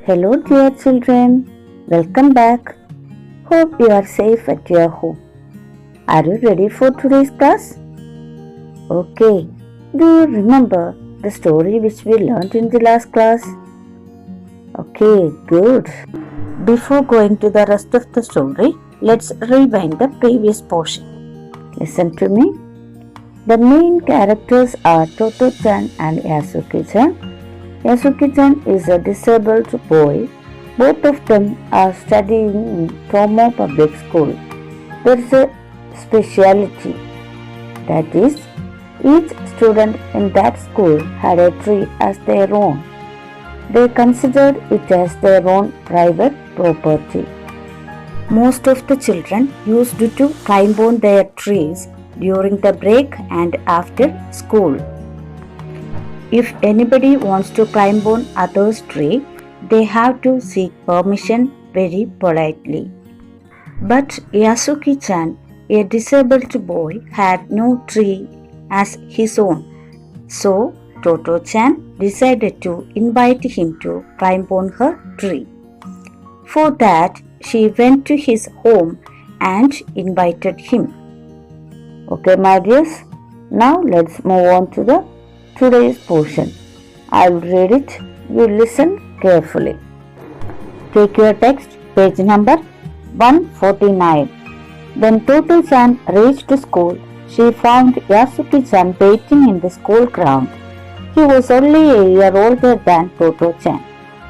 Hello, dear children. Welcome back. Hope you are safe at your home. Are you ready for today's class? Okay. Do you remember the story which we learned in the last class? Okay, good. Before going to the rest of the story, let's rewind the previous portion. Listen to me. The main characters are Toto-chan and Yasuki-chan. Yasuki-chan is a disabled boy. Both of them are studying in Tomo Public School. There is a speciality, that is, each student in that school had a tree as their own. They considered it as their own private property. Most of the children used to climb on their trees during the break and after school. If anybody wants to climb on others' tree, they have to seek permission very politely. But Yasuki-chan, a disabled boy, had no tree as his own. So Toto-chan decided to invite him to climb on her tree. For that, she went to his home and invited him. Okay, my dears, now let's move on to today's portion. I'll read it. You listen carefully. Take your text, page number 149. When Toto-chan reached school, she found Yasuki-chan waiting in the school ground. He was only a year older than Toto-chan,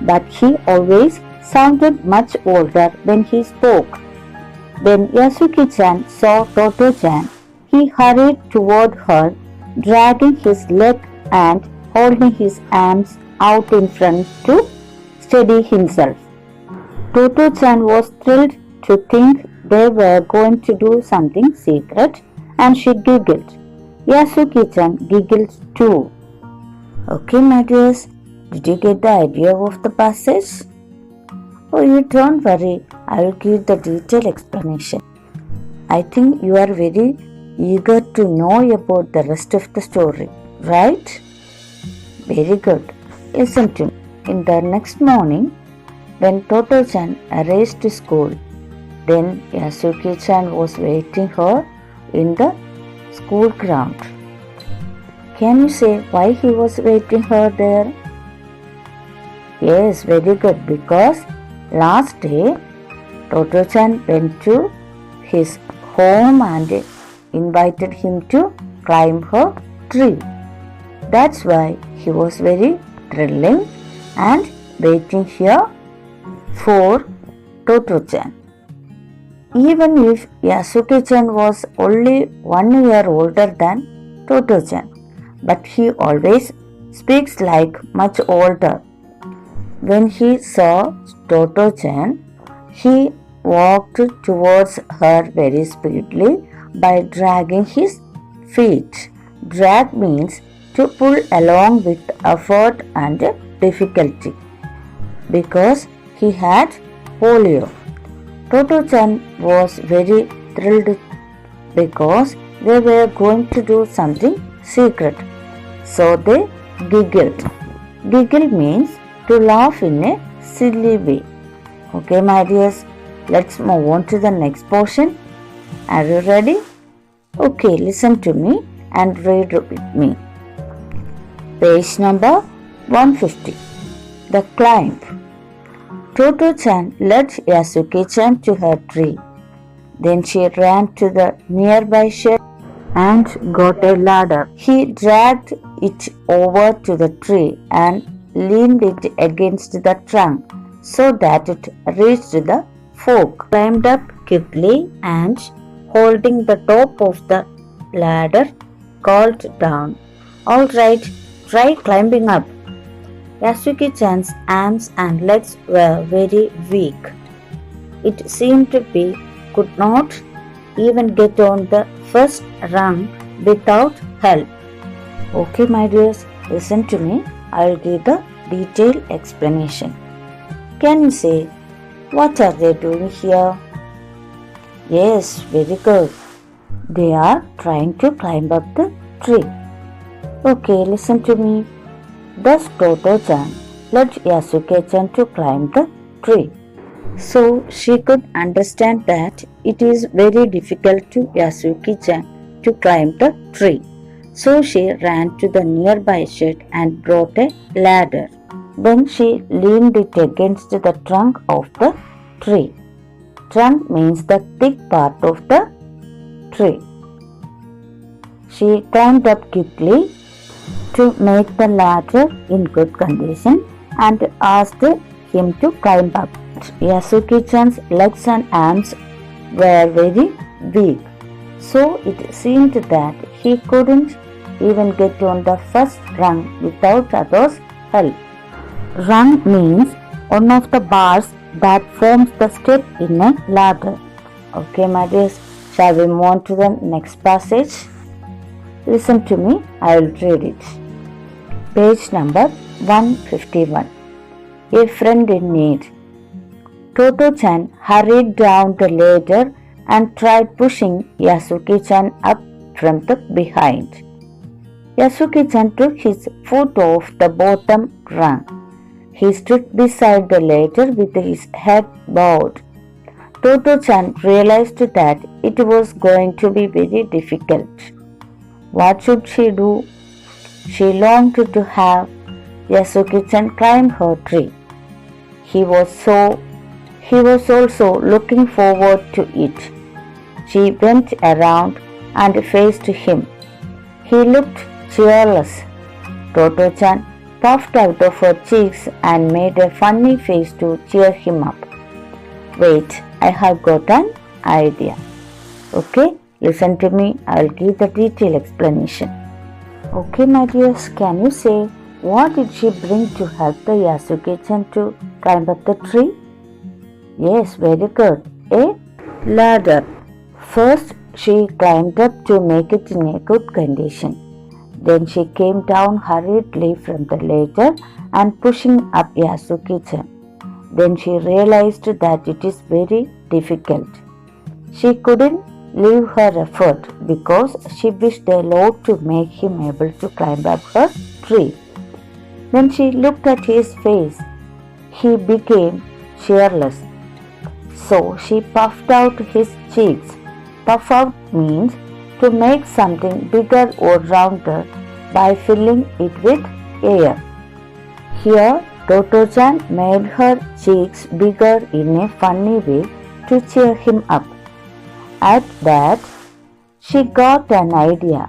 but he always sounded much older when he spoke. When Yasuki-chan saw Toto-chan, he hurried toward her, dragging his leg and holding his arms out in front to steady himself. Toto-chan was thrilled to think they were going to do something secret, and she giggled. Yasuki-chan giggled too. Okay, my dears, did you get the idea of the passage? Oh, you don't worry, I will give the detailed explanation. I think you are very eager to know about the rest of the story, right? Very good. Listen to me. In the next morning, when Toto-chan arrived to school, then Yasuki-chan was waiting her in the school ground. Can you say why he was waiting her there? Yes, very good. Because last day, Toto-chan went to his home and invited him to climb her tree. That's why he was very thrilling and waiting here for Toto-chan. Even if Yasuki-chan was only 1 year older than Toto-chan, but he always speaks like much older. When he saw Toto-chan, he walked towards her very speedily by dragging his feet. Drag means to pull along with effort and difficulty. Because he had polio, Toto-chan was very thrilled because they were going to do something secret. So they giggled. Giggle means to laugh in a silly way. Okay, my dears, let's move on to the next portion. Are you ready? Okay, listen to me and read with me. Page number 150. The climb. Toto-chan led Yasuki-chan to her tree. Then she ran to the nearby shed and got a ladder. He dragged it over to the tree and leaned it against the trunk so that it reached the fork. Climbed up quickly and, holding the top of the ladder, called down, "All right, try climbing up." Yasuki-chan's arms and legs were very weak. It seemed he could not even get on the first rung without help. Okay, my dears, listen to me. I'll give the detailed explanation. Can you say, what are they doing here? Yes, very good. They are trying to climb up the tree. Okay, listen to me. Thus Toto-chan led Yasuke-chan to climb the tree. So she could understand that it is very difficult to Yasuke-chan to climb the tree. So she ran to the nearby shed and brought a ladder. Then she leaned it against the trunk of the tree. Trunk means the thick part of the tree. She climbed up quickly to make the ladder in good condition and asked him to climb up. Yasuke-chan's legs and arms were very weak, so it seemed that he couldn't even get on the first rung without others' help. Rung means one of the bars that forms the step in a ladder. Okay, my dears, shall we move on to the next passage? Listen to me, I will read it. Page number 151. A friend in need. Toto-chan hurried down the ladder and tried pushing Yasuke-chan up from the behind. Yasuke-chan took his foot off the bottom rung. He stood beside the ladder with his head bowed. Toto-chan realized that it was going to be very difficult. What should she do? She longed to have Yasuke-chan climb her tree. He was also looking forward to it. She went around and faced him. He looked cheerless. Toto-chan puffed out of her cheeks and made a funny face to cheer him up. Wait, I have got an idea. Okay, listen to me. I will give the detailed explanation. Okay, my dears, can you say what did she bring to help the Yasuke-chan to climb up the tree? Yes, very good. A ladder. First, she climbed up to make it in a good condition. Then she came down hurriedly from the ladder and pushing up Yasuke-chan. Then she realized that it is very difficult. She couldn't leave her effort because she wished a lot to make him able to climb up her tree. When she looked at his face, he became cheerless. So she puffed out his cheeks. Puff out means to make something bigger or rounder by filling it with air. Here, Toto-chan made her cheeks bigger in a funny way to cheer him up. At that, she got an idea.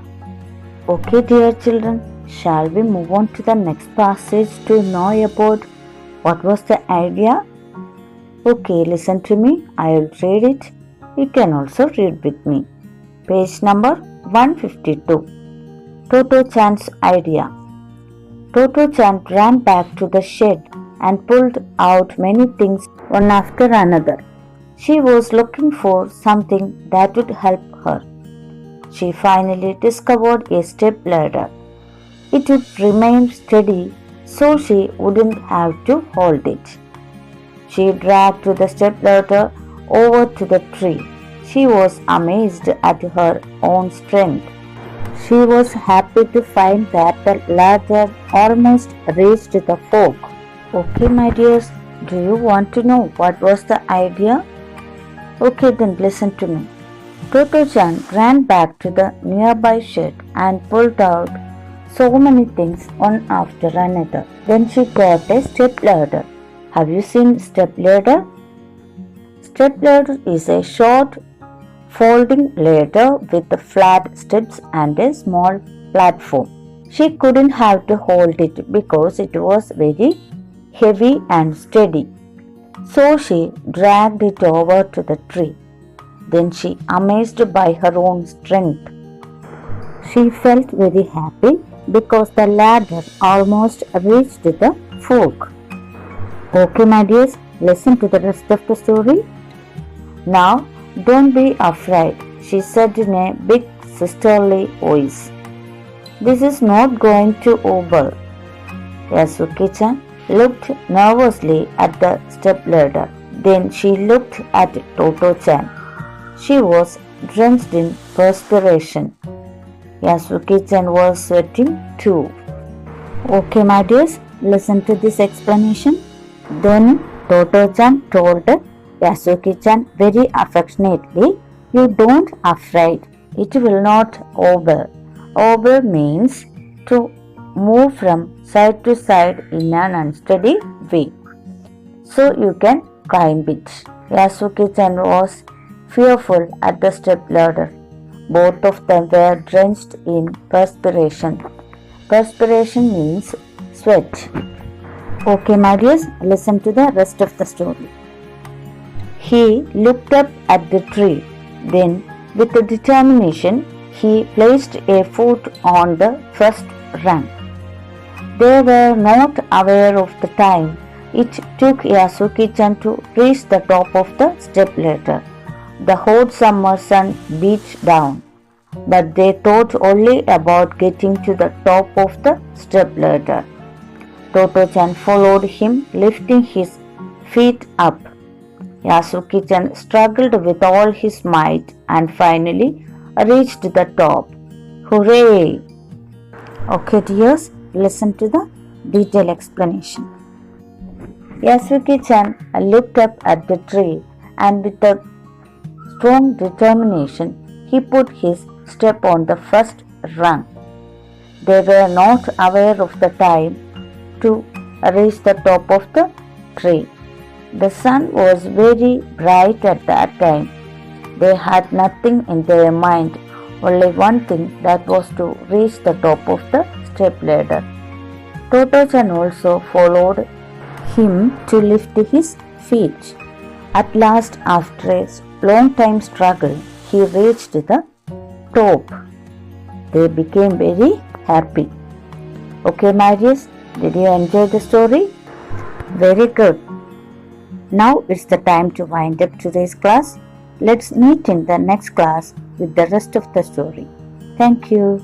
Okay, dear children, shall we move on to the next passage to know about what was the idea? Okay, listen to me. I will read it. You can also read with me. Page number 152. Toto-chan's idea. Toto-chan ran back to the shed and pulled out many things one after another. She was looking for something that would help her. She finally discovered a step ladder. It would remain steady so she wouldn't have to hold it. She dragged the step ladder over to the tree. She was amazed at her own strength. She was happy to find that the ladder almost reached the fork. Okay, my dears, do you want to know what was the idea? Okay, then listen to me. Toto-chan ran back to the nearby shed and pulled out so many things one after another. Then she got a step ladder. Have you seen step ladder? Step ladder is a short folding ladder with the flat steps and a small platform. She couldn't have to hold it because it was very heavy and steady. So she dragged it over to the tree. Then she, amazed by her own strength, she felt very happy because the ladder almost reached the fork. Okay, my dears, listen to the rest of the story. Now, don't be afraid, she said in a big sisterly voice. This is not going to over. Yasuke-chan looked nervously at the stepladder. Then she looked at Toto-chan. She was drenched in perspiration. Yasuke-chan was sweating too. Okay, my dears, Listen to this explanation. Then Toto-chan told Yasuki-chan very affectionately, "You don't afraid. It will not over." Over means to move from side to side in an unsteady way. So you can climb it. Yasuki-chan was fearful at the step ladder. Both of them were drenched in perspiration. Perspiration means sweat. Okay, my dears, listen to the rest of the story. He looked up at the tree. Then, with determination, he placed a foot on the first rung. They were not aware of the time it took Yasuki-chan to reach the top of the step ladder. The hot summer sun beat down, but they thought only about getting to the top of the step ladder. Toto-chan followed him, lifting his feet up. Yasuki-chan struggled with all his might and finally reached the top. Hooray! Okay, dears, listen to the detailed explanation. Yasuki-chan looked up at the tree and with a strong determination, he put his step on the first rung. They were not aware of the time to reach the top of the tree. The sun was very bright at that time. They had nothing in their mind, only one thing, that was to reach the top of the step ladder. Toto-chan also followed him to lift his feet. At last, after a long time struggle, he reached the top. They became very happy. Okay, my dears, did you enjoy the story? Very good. Now it's the time to wind up today's class. Let's meet in the next class with the rest of the story. Thank you.